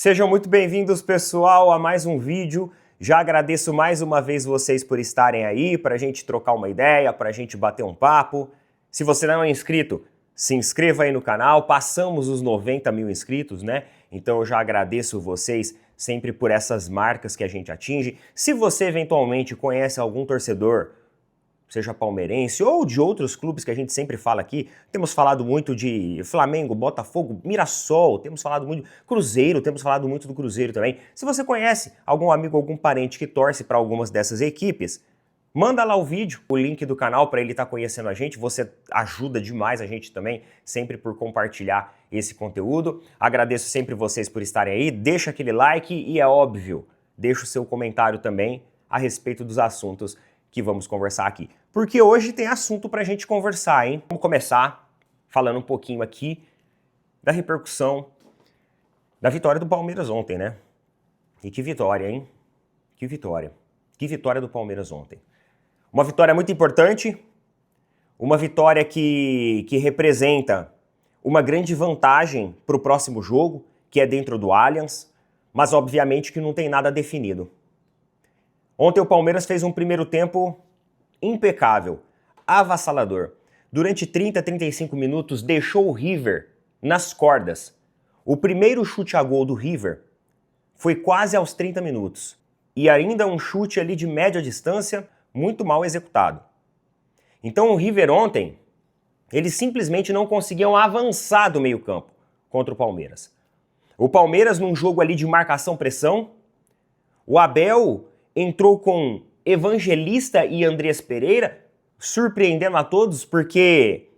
Sejam muito bem-vindos, pessoal, a mais um vídeo. Já agradeço mais uma vez vocês por estarem aí, para a gente trocar uma ideia, para a gente bater um papo. Se você não é inscrito, se inscreva aí no canal. Passamos os 90 mil inscritos, né? Então eu já agradeço vocês sempre por essas marcas que a gente atinge. Se você eventualmente conhece algum torcedor, seja palmeirense ou de outros clubes que a gente sempre fala aqui, temos falado muito de Flamengo, Botafogo, Mirassol, temos falado muito Cruzeiro, temos falado muito do Cruzeiro também. Se você conhece algum amigo, algum parente que torce para algumas dessas equipes, manda lá o vídeo, o link do canal para ele estar conhecendo a gente. Você ajuda demais a gente também, sempre por compartilhar esse conteúdo. Agradeço sempre vocês por estarem aí, deixa aquele like e é óbvio, deixa o seu comentário também a respeito dos assuntos que vamos conversar aqui. Porque hoje tem assunto pra gente conversar, hein? Vamos começar falando um pouquinho aqui da repercussão da vitória do Palmeiras ontem, né? E que vitória, hein? Que vitória. Que vitória do Palmeiras ontem. Uma vitória muito importante, uma vitória que representa uma grande vantagem para o próximo jogo, que é dentro do Allianz, mas obviamente que não tem nada definido. Ontem o Palmeiras fez um primeiro tempo impecável, avassalador. Durante 30, 35 minutos deixou o River nas cordas. O primeiro chute a gol do River foi quase aos 30 minutos. E ainda um chute ali de média distância muito mal executado. Então o River ontem, eles simplesmente não conseguiam avançar do meio campo contra o Palmeiras. O Palmeiras num jogo ali de marcação-pressão, o Abel entrou com Evangelista e Andreas Pereira, surpreendendo a todos, porque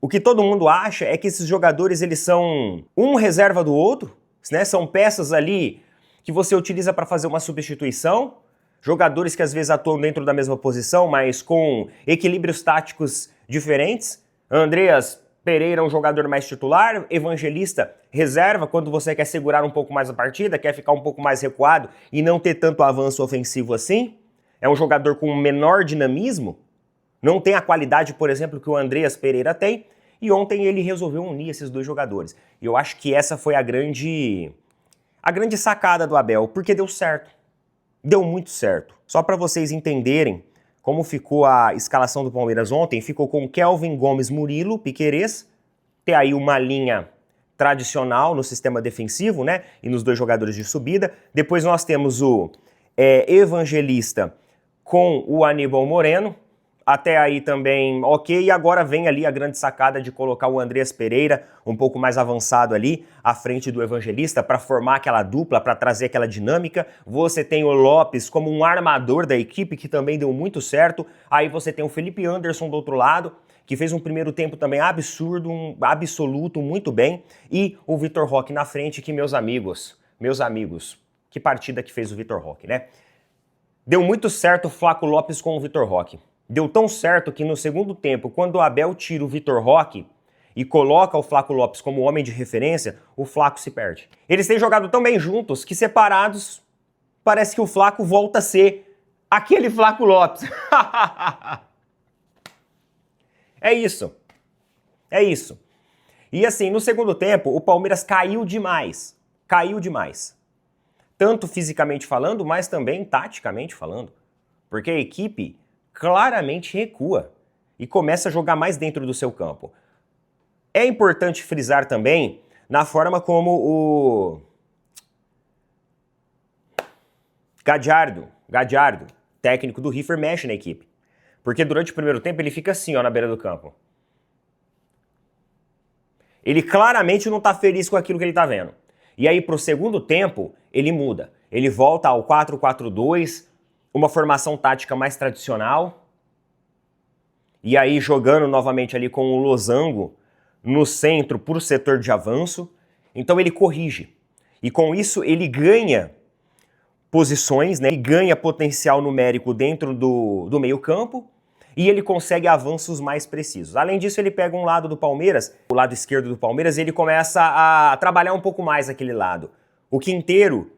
o que todo mundo acha é que esses jogadores eles são um reserva do outro, né? São peças ali que você utiliza para fazer uma substituição, jogadores que às vezes atuam dentro da mesma posição, mas com equilíbrios táticos diferentes. Andreas Pereira é um jogador mais titular, Evangelista reserva quando você quer segurar um pouco mais a partida, quer ficar um pouco mais recuado e não ter tanto avanço ofensivo assim. É um jogador com menor dinamismo, não tem a qualidade, por exemplo, que o Andreas Pereira tem, e ontem ele resolveu unir esses dois jogadores. E eu acho que essa foi a grande sacada do Abel, porque deu certo. Deu muito certo. Só para vocês entenderem como ficou a escalação do Palmeiras ontem, ficou com Kelvin, Gomes, Murilo, Piquerez, tem aí uma linha tradicional no sistema defensivo, né? E nos dois jogadores de subida. Depois nós temos o Evangelista com o Aníbal Moreno. Até aí também ok, e agora vem ali a grande sacada de colocar o Andreas Pereira um pouco mais avançado ali, à frente do Evangelista, para formar aquela dupla, para trazer aquela dinâmica. Você tem o Lopes como um armador da equipe, que também deu muito certo. Aí você tem o Felipe Anderson do outro lado, que fez um primeiro tempo também absurdo, absoluto, muito bem. E o Vitor Roque na frente, que meus amigos, que partida que fez o Vitor Roque, né? Deu muito certo o Flaco Lopes com o Vitor Roque. Deu tão certo que no segundo tempo, quando o Abel tira o Vitor Roque e coloca o Flaco Lopes como homem de referência, o Flaco se perde. Eles têm jogado tão bem juntos que separados, parece que o Flaco volta a ser aquele Flaco Lopes. É isso. É isso. E assim, no segundo tempo, o Palmeiras caiu demais. Caiu demais. Tanto fisicamente falando, mas também taticamente falando. Porque a equipe claramente recua e começa a jogar mais dentro do seu campo. É importante frisar também na forma como o Gadiardo, técnico do River, mexe na equipe. Porque durante o primeiro tempo ele fica assim, ó, na beira do campo. Ele claramente não tá feliz com aquilo que ele tá vendo. E aí pro segundo tempo ele muda. Ele volta ao 4-4-2, uma formação tática mais tradicional, e aí jogando novamente ali com o Losango no centro por setor de avanço. Então ele corrige, e com isso ele ganha posições, né? Ele ganha potencial numérico dentro do meio campo, e ele consegue avanços mais precisos. Além disso, ele pega um lado do Palmeiras, o lado esquerdo do Palmeiras, e ele começa a trabalhar um pouco mais aquele lado. O Quinteiro,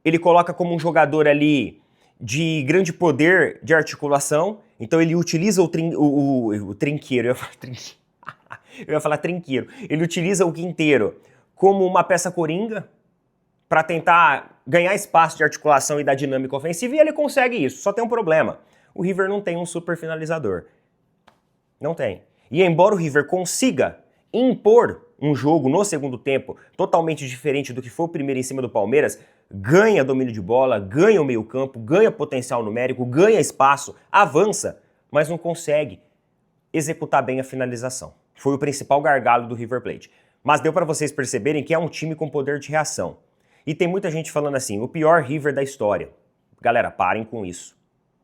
ele coloca como um jogador ali de grande poder de articulação, então ele utiliza o trinqueiro, eu ia falar trinqueiro, ele utiliza o Quinteiro como uma peça coringa, para tentar ganhar espaço de articulação e da dinâmica ofensiva, e ele consegue isso. Só tem um problema. O River não tem um super finalizador. Não tem. E embora o River consiga impor um jogo no segundo tempo totalmente diferente do que foi o primeiro em cima do Palmeiras, ganha domínio de bola, ganha o meio-campo, ganha potencial numérico, ganha espaço, avança, mas não consegue executar bem a finalização. Foi o principal gargalo do River Plate. Mas deu para vocês perceberem que é um time com poder de reação. E tem muita gente falando assim, o pior River da história. Galera, parem com isso.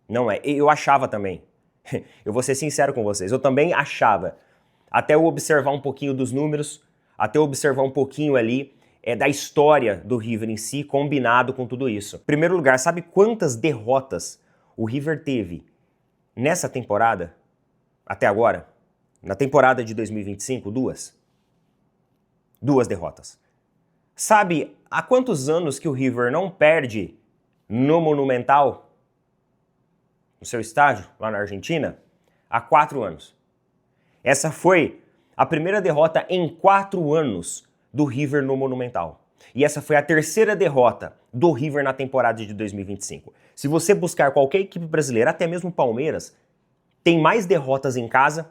Não é. Eu achava também. Eu vou ser sincero com vocês. Eu também achava. Até eu observar um pouquinho dos números, até eu observar um pouquinho ali da história do River em si, combinado com tudo isso. Em primeiro lugar, sabe quantas derrotas o River teve nessa temporada? Até agora? Na temporada de 2025, duas. Duas derrotas. Sabe há quantos anos que o River não perde no Monumental, no seu estádio, lá na Argentina? Há 4 anos. Essa foi a primeira derrota em 4 anos do River no Monumental. E essa foi a terceira derrota do River na temporada de 2025. Se você buscar qualquer equipe brasileira, até mesmo o Palmeiras, tem mais derrotas em casa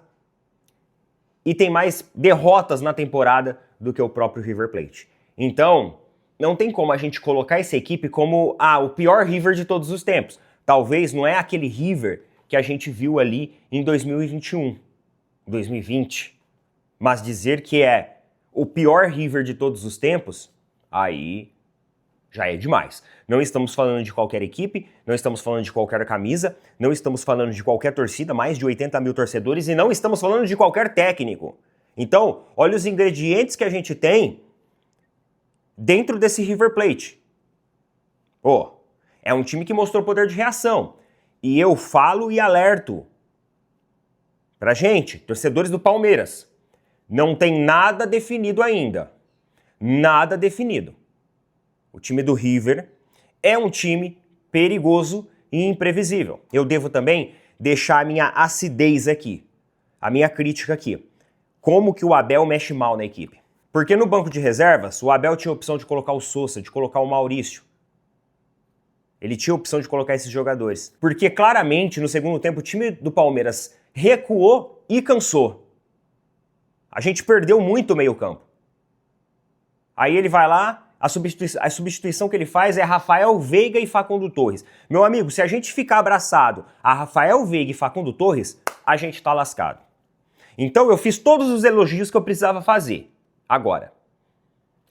e tem mais derrotas na temporada do que o próprio River Plate. Então, não tem como a gente colocar essa equipe como o pior River de todos os tempos. Talvez não é aquele River que a gente viu ali em 2021, 2020. Mas dizer que é o pior River de todos os tempos, aí já é demais. Não estamos falando de qualquer equipe, não estamos falando de qualquer camisa, não estamos falando de qualquer torcida, mais de 80 mil torcedores, e não estamos falando de qualquer técnico. Então, olha os ingredientes que a gente tem dentro desse River Plate. É um time que mostrou poder de reação. E eu falo e alerto pra gente, torcedores do Palmeiras, não tem nada definido ainda. Nada definido. O time do River é um time perigoso e imprevisível. Eu devo também deixar a minha acidez aqui, a minha crítica aqui. Como que o Abel mexe mal na equipe? Porque no banco de reservas, o Abel tinha a opção de colocar o Sousa, de colocar o Maurício. Ele tinha a opção de colocar esses jogadores. Porque claramente, no segundo tempo, o time do Palmeiras recuou e cansou. A gente perdeu muito o meio-campo. Aí ele vai lá, a substituição que ele faz é Rafael Veiga e Facundo Torres. Meu amigo, se a gente ficar abraçado a Rafael Veiga e Facundo Torres, a gente tá lascado. Então eu fiz todos os elogios que eu precisava fazer. Agora,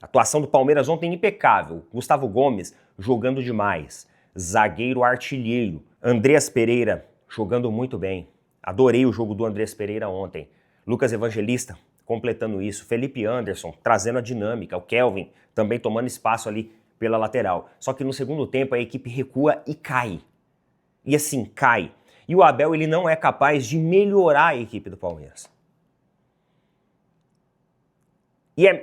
a atuação do Palmeiras ontem impecável. Gustavo Gomes jogando demais. Zagueiro artilheiro. Andreas Pereira jogando muito bem. Adorei o jogo do Andreas Pereira ontem. Lucas Evangelista completando isso. Felipe Anderson trazendo a dinâmica. O Kelvin também tomando espaço ali pela lateral. Só que no segundo tempo a equipe recua e cai. E assim, cai. E o Abel ele não é capaz de melhorar a equipe do Palmeiras.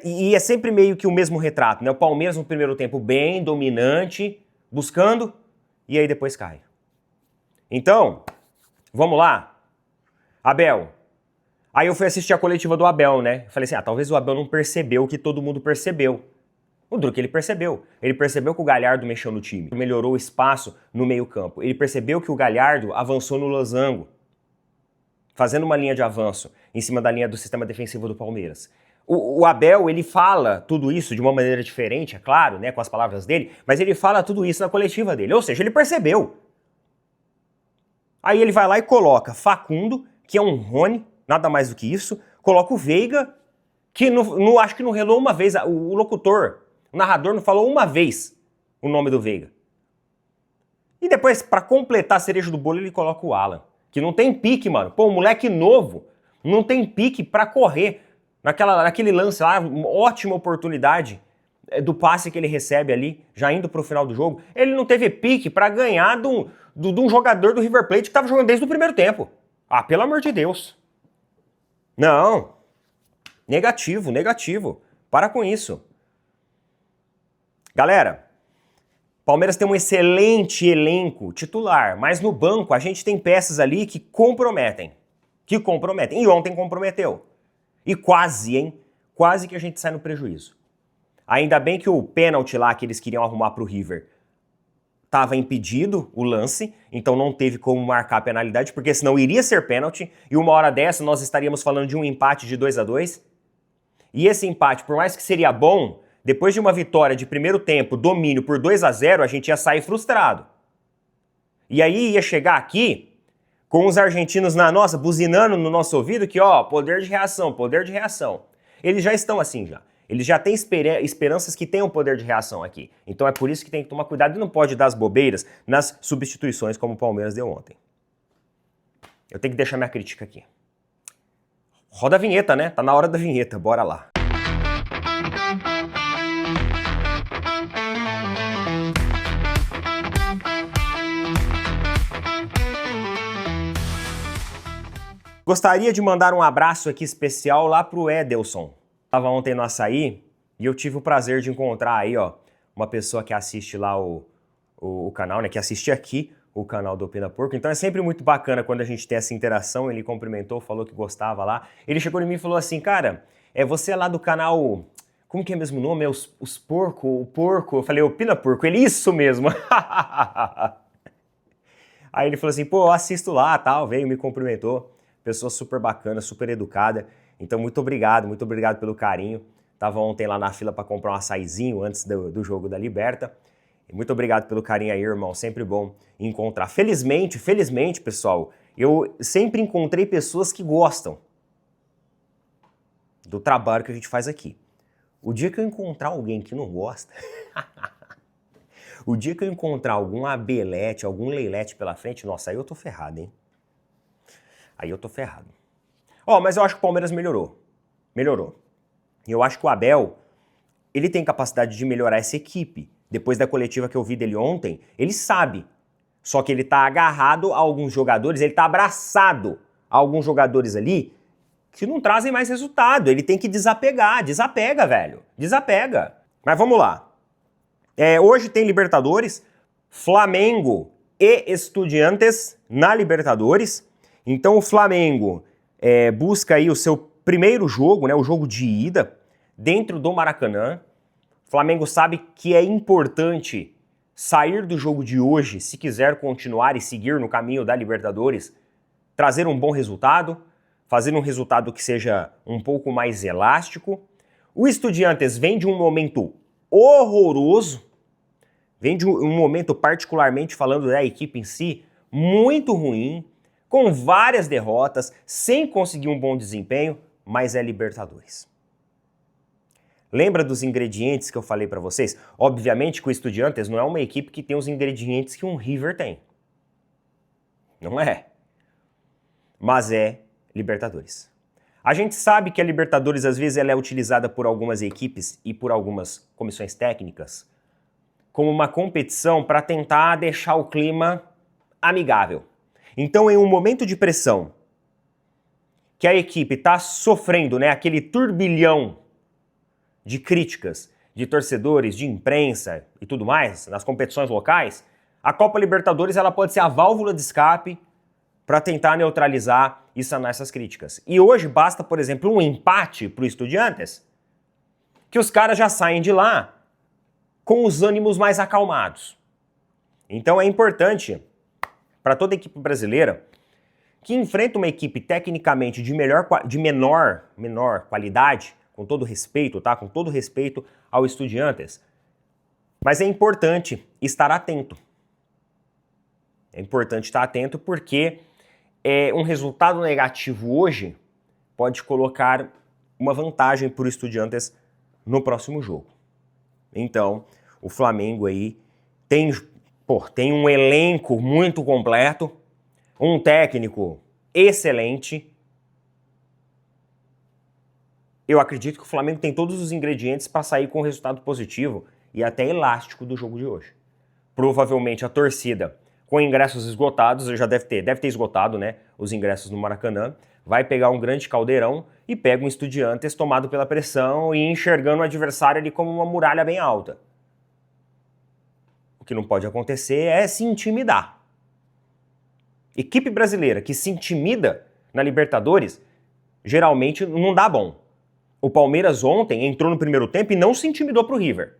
E é sempre meio que o mesmo retrato, né? O Palmeiras no primeiro tempo bem, dominante, buscando, e aí depois cai. Então, vamos lá. Abel. Aí eu fui assistir a coletiva do Abel, né? Falei assim, talvez o Abel não percebeu o que todo mundo percebeu. O duro que ele percebeu. Ele percebeu que o Galhardo mexeu no time, melhorou o espaço no meio-campo. Ele percebeu que o Galhardo avançou no losango, fazendo uma linha de avanço em cima da linha do sistema defensivo do Palmeiras. O Abel, ele fala tudo isso de uma maneira diferente, é claro, né, com as palavras dele, mas ele fala tudo isso na coletiva dele, ou seja, ele percebeu. Aí ele vai lá e coloca Facundo, que é um Rony, nada mais do que isso, coloca o Veiga, que acho que não relou uma vez, o locutor, o narrador não falou uma vez o nome do Veiga. E depois, para completar a cereja do bolo, ele coloca o Alan, que não tem pique, mano. Pô, um moleque novo, não tem pique para correr. Naquele lance lá, uma ótima oportunidade do passe que ele recebe ali, já indo pro final do jogo, ele não teve pique para ganhar de um jogador do River Plate que tava jogando desde o primeiro tempo. Pelo amor de Deus. Não. Negativo, negativo. Para com isso. Galera, Palmeiras tem um excelente elenco titular, mas no banco a gente tem peças ali que comprometem. E ontem comprometeu. E quase, hein? Quase que a gente sai no prejuízo. Ainda bem que o pênalti lá que eles queriam arrumar pro River estava impedido, o lance, então não teve como marcar a penalidade, porque senão iria ser pênalti, e uma hora dessa nós estaríamos falando de um empate de 2-2. E esse empate, por mais que seria bom, depois de uma vitória de primeiro tempo, domínio por 2-0, a gente ia sair frustrado. E aí ia chegar aqui com os argentinos buzinando no nosso ouvido que, ó, poder de reação, poder de reação. Eles já estão assim já. Eles já têm esperanças que tenham poder de reação aqui. Então é por isso que tem que tomar cuidado e não pode dar as bobeiras nas substituições como o Palmeiras deu ontem. Eu tenho que deixar minha crítica aqui. Roda a vinheta, né? Tá na hora da vinheta, bora lá. Gostaria de mandar um abraço aqui especial lá pro Edelson. Tava ontem no Açaí e eu tive o prazer de encontrar aí, ó, uma pessoa que assiste lá o canal, né, que assiste aqui o canal do Opina Porco. Então é sempre muito bacana quando a gente tem essa interação. Ele cumprimentou, falou que gostava lá. Ele chegou em mim e falou assim, cara, você é lá do canal, como que é mesmo o nome? É os Porco, o Porco. Eu falei, Opina Porco. Ele, isso mesmo. Aí ele falou assim, pô, eu assisto lá, tal, veio, me cumprimentou. Pessoa super bacana, super educada. Então, muito obrigado pelo carinho. Tava ontem lá na fila para comprar um açaizinho antes do jogo da Liberta. E muito obrigado pelo carinho aí, irmão. Sempre bom encontrar. Felizmente, pessoal, eu sempre encontrei pessoas que gostam do trabalho que a gente faz aqui. O dia que eu encontrar alguém que não gosta, o dia que eu encontrar algum abelete, algum leilete pela frente, nossa, aí eu tô ferrado, hein? Aí eu tô ferrado. Ó, mas eu acho que o Palmeiras melhorou. Melhorou. E eu acho que o Abel, ele tem capacidade de melhorar essa equipe. Depois da coletiva que eu vi dele ontem, ele sabe. Só que ele tá agarrado a alguns jogadores, ele tá abraçado a alguns jogadores ali que não trazem mais resultado. Ele tem que desapegar. Desapega, velho. Desapega. Mas vamos lá. Hoje tem Libertadores, Flamengo e Estudiantes na Libertadores. Então o Flamengo busca aí o seu primeiro jogo, né, o jogo de ida, dentro do Maracanã. O Flamengo sabe que é importante sair do jogo de hoje, se quiser continuar e seguir no caminho da Libertadores, trazer um bom resultado, fazer um resultado que seja um pouco mais elástico. O Estudiantes vem de um momento horroroso, vem de um momento, particularmente falando da equipe em si, muito ruim, com várias derrotas, sem conseguir um bom desempenho, mas é Libertadores. Lembra dos ingredientes que eu falei para vocês? Obviamente que o Estudiantes não é uma equipe que tem os ingredientes que um River tem. Não é. Mas é Libertadores. A gente sabe que a Libertadores, às vezes, ela é utilizada por algumas equipes e por algumas comissões técnicas como uma competição para tentar deixar o clima amigável. Então, em um momento de pressão, que a equipe está sofrendo, né, aquele turbilhão de críticas de torcedores, de imprensa e tudo mais, nas competições locais, a Copa Libertadores ela pode ser a válvula de escape para tentar neutralizar e sanar essas críticas. E hoje basta, por exemplo, um empate para o Estudiantes, que os caras já saem de lá com os ânimos mais acalmados. Então é importante para toda a equipe brasileira que enfrenta uma equipe tecnicamente de menor qualidade, com todo respeito, tá? Com todo respeito ao Estudiantes. Mas é importante estar atento. É importante estar atento porque um resultado negativo hoje pode colocar uma vantagem para o Estudiantes no próximo jogo. Então, o Flamengo aí tem um elenco muito completo, um técnico excelente. Eu acredito que o Flamengo tem todos os ingredientes para sair com um resultado positivo e até elástico do jogo de hoje. Provavelmente a torcida, com ingressos esgotados, já deve ter esgotado, né, os ingressos no Maracanã, vai pegar um grande caldeirão e pega um Estudiantes tomado pela pressão e enxergando o adversário ali como uma muralha bem alta. O que não pode acontecer é se intimidar. Equipe brasileira que se intimida na Libertadores, geralmente não dá bom. O Palmeiras ontem entrou no primeiro tempo e não se intimidou pro River.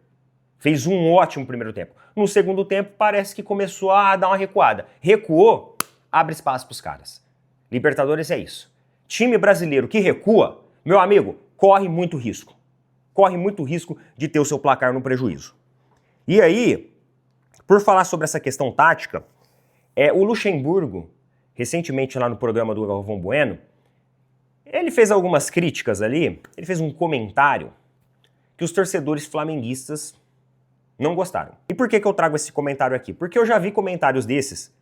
Fez um ótimo primeiro tempo. No segundo tempo parece que começou a dar uma recuada. Recuou, abre espaço pros caras. Libertadores é isso. Time brasileiro que recua, meu amigo, corre muito risco. Corre muito risco de ter o seu placar no prejuízo. E aí, por falar sobre essa questão tática, o Luxemburgo, recentemente lá no programa do Galvão Bueno, ele fez algumas críticas ali, ele fez um comentário que os torcedores flamenguistas não gostaram. E por que eu trago esse comentário aqui? Porque eu já vi comentários desses,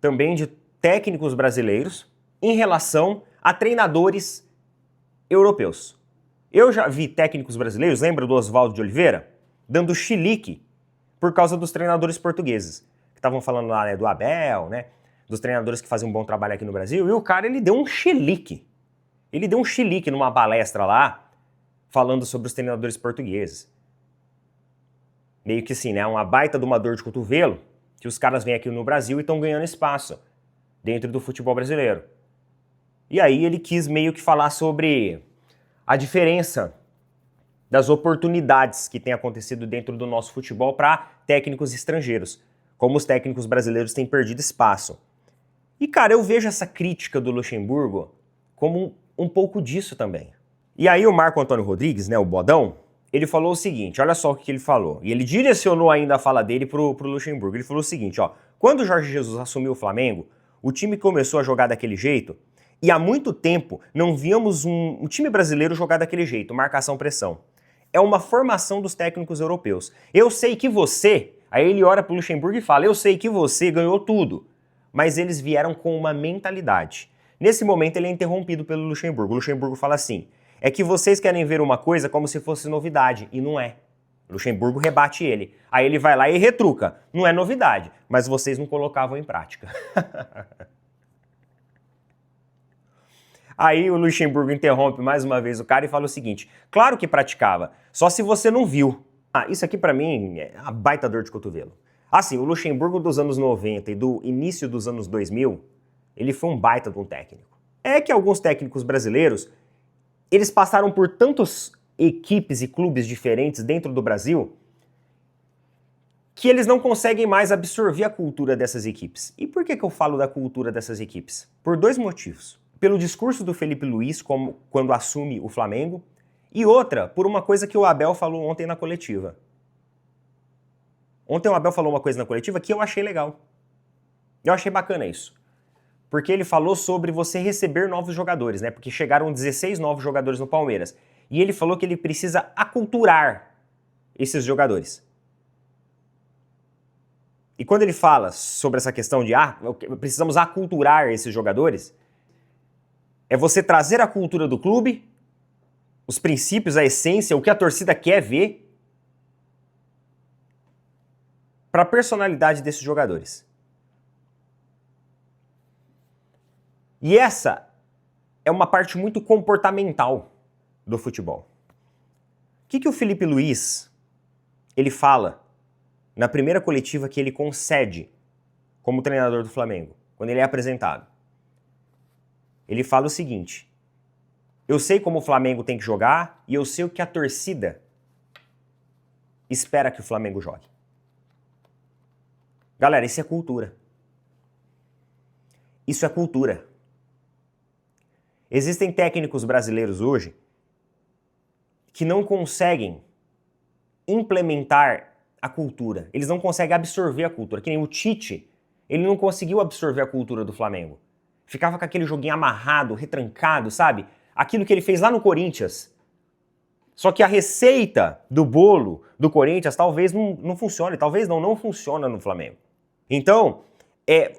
também de técnicos brasileiros, em relação a treinadores europeus. Eu já vi técnicos brasileiros, lembra do Oswaldo de Oliveira? Dando chilique por causa dos treinadores portugueses. Que estavam falando lá, né, do Abel, né, dos treinadores que fazem um bom trabalho aqui no Brasil, e o cara, ele deu um chilique. Ele deu um chilique numa palestra lá, falando sobre os treinadores portugueses. Meio que assim, né, uma baita de uma dor de cotovelo, que os caras vêm aqui no Brasil e estão ganhando espaço dentro do futebol brasileiro. E aí ele quis meio que falar sobre a diferença das oportunidades que tem acontecido dentro do nosso futebol para técnicos estrangeiros, como os técnicos brasileiros têm perdido espaço. E, cara, eu vejo essa crítica do Luxemburgo como um pouco disso também. E aí o Marco Antônio Rodrigues, né, o Bodão, ele falou o seguinte, olha só o que ele falou, e ele direcionou ainda a fala dele pro Luxemburgo. Ele falou o seguinte, ó, quando o Jorge Jesus assumiu o Flamengo, o time começou a jogar daquele jeito, e há muito tempo não víamos um time brasileiro jogar daquele jeito, marcação-pressão. É uma formação dos técnicos europeus. Eu sei que você, aí ele olha pro Luxemburgo e fala, eu sei que você ganhou tudo, mas eles vieram com uma mentalidade. Nesse momento ele é interrompido pelo Luxemburgo. O Luxemburgo fala assim, é que vocês querem ver uma coisa como se fosse novidade, e não é. O Luxemburgo rebate ele. Aí ele vai lá e retruca, não é novidade, mas vocês não colocavam em prática. Aí o Luxemburgo interrompe mais uma vez o cara e fala o seguinte, claro que praticava, só se você não viu. Isso aqui pra mim é uma baita dor de cotovelo. Assim, o Luxemburgo dos anos 90 e do início dos anos 2000, ele foi um baita de um técnico. É que alguns técnicos brasileiros, eles passaram por tantas equipes e clubes diferentes dentro do Brasil, que eles não conseguem mais absorver a cultura dessas equipes. E por que eu falo da cultura dessas equipes? Por dois motivos. Pelo discurso do Felipe Luiz quando assume o Flamengo, e outra, por uma coisa que o Abel falou ontem na coletiva. Ontem o Abel falou uma coisa na coletiva que eu achei legal. Eu achei bacana isso. Porque ele falou sobre você receber novos jogadores, né? Porque chegaram 16 novos jogadores no Palmeiras. E ele falou que ele precisa aculturar esses jogadores. E quando ele fala sobre essa questão de precisamos aculturar esses jogadores, é você trazer a cultura do clube, os princípios, a essência, o que a torcida quer ver, para a personalidade desses jogadores. E essa é uma parte muito comportamental do futebol. O que o Felipe Luiz, ele fala na primeira coletiva que ele concede como treinador do Flamengo, quando ele é apresentado? Ele fala o seguinte, eu sei como o Flamengo tem que jogar e eu sei o que a torcida espera que o Flamengo jogue. Galera, isso é cultura. Isso é cultura. Existem técnicos brasileiros hoje que não conseguem implementar a cultura. Eles não conseguem absorver a cultura. Que nem o Tite, ele não conseguiu absorver a cultura do Flamengo. Ficava com aquele joguinho amarrado, retrancado, sabe? Aquilo que ele fez lá no Corinthians. Só que a receita do bolo do Corinthians talvez não funcione, talvez não funciona no Flamengo. Então,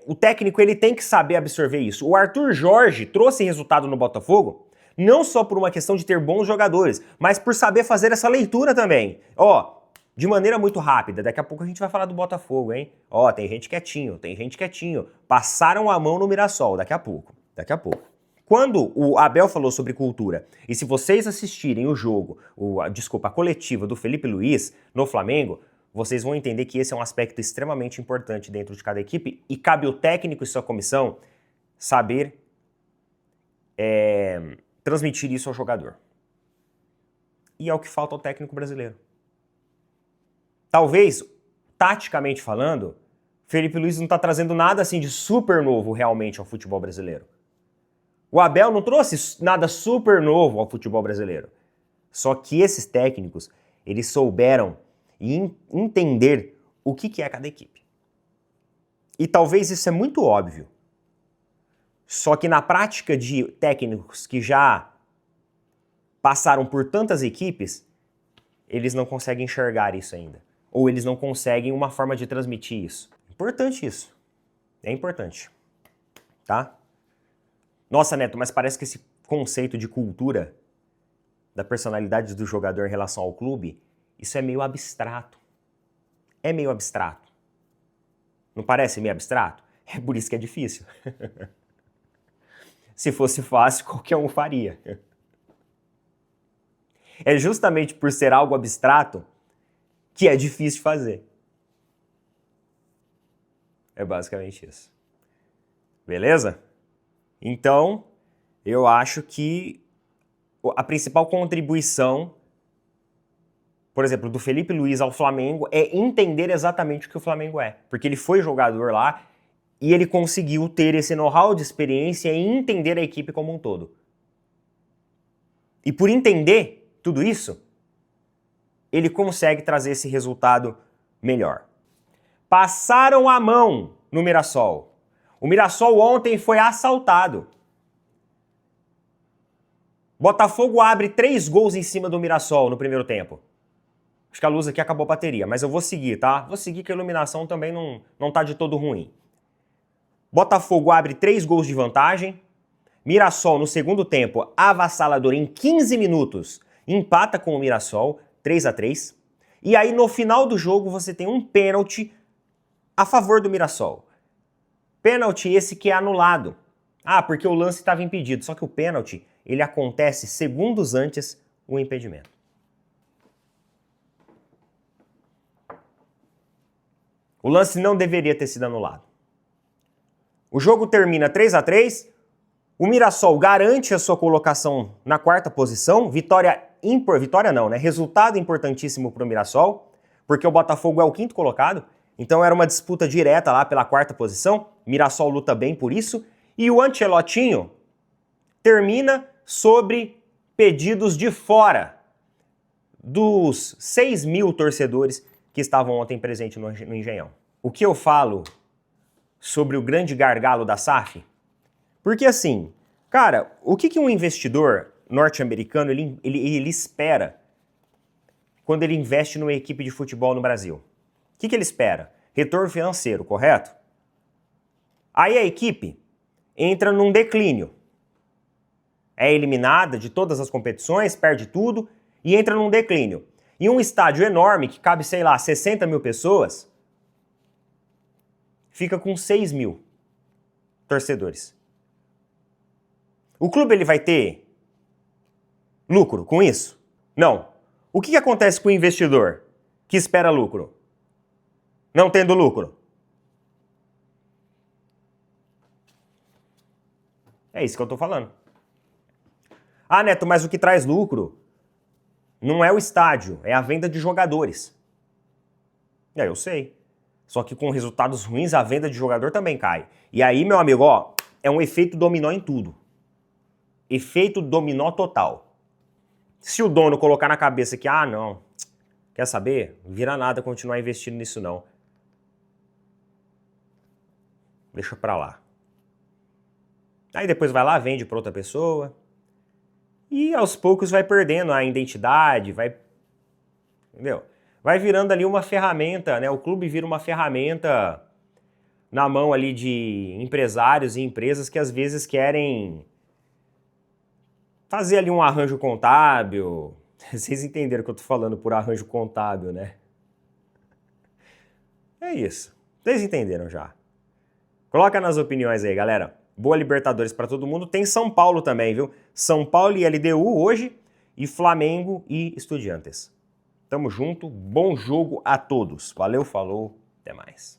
o técnico ele tem que saber absorver isso. O Arthur Jorge trouxe resultado no Botafogo, não só por uma questão de ter bons jogadores, mas por saber fazer essa leitura também. De maneira muito rápida, daqui a pouco a gente vai falar do Botafogo, hein? Tem gente quietinho. Passaram a mão no Mirassol, daqui a pouco. Quando o Abel falou sobre cultura, e se vocês assistirem o jogo, a coletiva do Felipe Luiz no Flamengo, vocês vão entender que esse é um aspecto extremamente importante dentro de cada equipe e cabe ao técnico e sua comissão saber transmitir isso ao jogador. E é o que falta ao técnico brasileiro. Talvez, taticamente falando, Felipe Luiz não está trazendo nada assim de super novo realmente ao futebol brasileiro. O Abel não trouxe nada super novo ao futebol brasileiro. Só que esses técnicos, eles souberam entender o que é cada equipe. E talvez isso é muito óbvio. Só que na prática de técnicos que já passaram por tantas equipes, eles não conseguem enxergar isso ainda. Ou eles não conseguem uma forma de transmitir isso. Importante isso. É importante. Tá? Nossa, Neto, mas parece que esse conceito de cultura da personalidade do jogador em relação ao clube, isso é meio abstrato. É meio abstrato. Não parece meio abstrato? É por isso que é difícil. Se fosse fácil, qualquer um faria. É justamente por ser algo abstrato que é difícil fazer. É basicamente isso. Beleza? Então, eu acho que a principal contribuição, por exemplo, do Felipe Luiz ao Flamengo é entender exatamente o que o Flamengo é. Porque ele foi jogador lá e ele conseguiu ter esse know-how de experiência e entender a equipe como um todo. E por entender tudo isso, ele consegue trazer esse resultado melhor. Passaram a mão no Mirassol. O Mirassol ontem foi assaltado. Botafogo abre 3 gols em cima do Mirassol no primeiro tempo. Acho que a luz aqui acabou a bateria, mas eu vou seguir, tá? Vou seguir que a iluminação também não tá de todo ruim. Botafogo abre 3 gols de vantagem. Mirassol no segundo tempo, avassalador em 15 minutos, empata com o Mirassol, 3-3. E aí no final do jogo você tem um pênalti a favor do Mirassol. Pênalti esse que é anulado. Ah, porque o lance estava impedido. Só que o pênalti, ele acontece segundos antes o impedimento. O lance não deveria ter sido anulado. O jogo termina 3-3. O Mirassol garante a sua colocação na 4ª posição. Vitória não, né? Resultado importantíssimo para o Mirassol, porque o Botafogo é o 5º colocado. Então era uma disputa direta lá pela 4ª posição. Mirassol luta bem por isso. E o Ancelotinho termina sobre pedidos de fora dos 6.000 torcedores que estavam ontem presentes no Engenhão. O que eu falo sobre o grande gargalo da SAF? Porque assim, cara, o que um investidor norte-americano ele espera quando ele investe numa equipe de futebol no Brasil? O que ele espera? Retorno financeiro, correto? Aí a equipe entra num declínio. É eliminada de todas as competições, perde tudo e entra num declínio. E um estádio enorme, que cabe, sei lá, 60.000 pessoas, fica com 6.000 torcedores. O clube ele vai ter lucro com isso? Não. O que acontece com o investidor que espera lucro? Não tendo lucro? É isso que eu tô falando. Ah, Neto, mas o que traz lucro não é o estádio, é a venda de jogadores. É, eu sei. Só que com resultados ruins, a venda de jogador também cai. E aí, meu amigo, ó, é um efeito dominó em tudo. Efeito dominó total. Se o dono colocar na cabeça que, ah, não, quer saber? Não vira nada continuar investindo nisso, não. Deixa pra lá. Aí depois vai lá, vende pra outra pessoa. E aos poucos vai perdendo a identidade, vai... Entendeu? Vai virando ali uma ferramenta, né? O clube vira uma ferramenta na mão ali de empresários e empresas que às vezes querem fazer ali um arranjo contábil. Vocês entenderam o que eu tô falando por arranjo contábil, né? É isso. Vocês entenderam já. Coloca nas opiniões aí, galera. Boa Libertadores para todo mundo. Tem São Paulo também, viu? São Paulo e LDU hoje e Flamengo e Estudiantes. Tamo junto. Bom jogo a todos. Valeu, falou. Até mais.